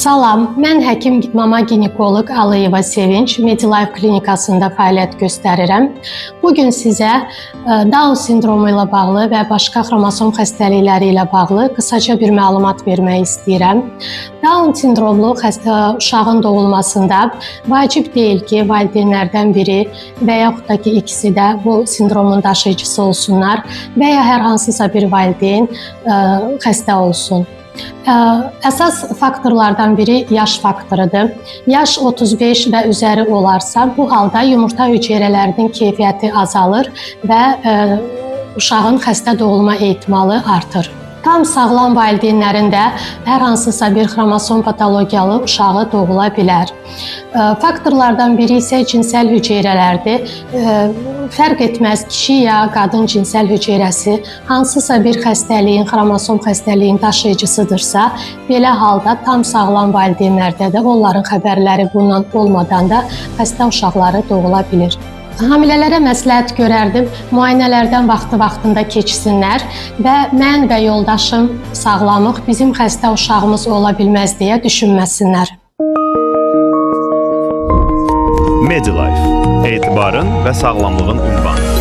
Salam, mən həkim mama ginekoloq Alayeva Sevinç, Medilife klinikasında fəaliyyət göstərirəm. Bugün sizə Down sindromu ilə bağlı və başqa xromosom xəstəlikləri ilə bağlı qısaca bir məlumat vermək istəyirəm. Down sindromlu uşağın doğulmasında vacib deyil ki, valideynlərdən biri və yaxud da ki, ikisi də bu sindromun daşıyıcısı olsunlar və ya hər hansısa bir valideyn xəstə olsun. Əsas faktorlardan biri yaş faktorudur. Yaş 35 və üzəri olarsa, bu halda yumurta hüceyrələrinin keyfiyyəti azalır və uşağın xəstə doğulma ehtimalı artır. Tam sağlam valideynlərin də hər hansısa bir xromosom patologiyalı uşağı doğula bilər. Faktorlardan biri isə cinsəl hüceyrələrdir. Fərq etməz kişi ya qadın cinsəl hüceyrəsi hansısa bir xəstəliyin, xromosom xəstəliyin daşıyıcısıdırsa, belə halda tam sağlam valideynlərdə də onların xəbərləri bundan olmadan da xəstə uşaqları doğula bilir. Hamilələrə məsləhət görərdim, müayinələrdən vaxtında keçsinlər və mən və yoldaşım sağlamıq, bizim xəstə uşağımız ola bilməz deyə düşünməsinlər. Medilife, etibarın və sağlamlığın ünvanı.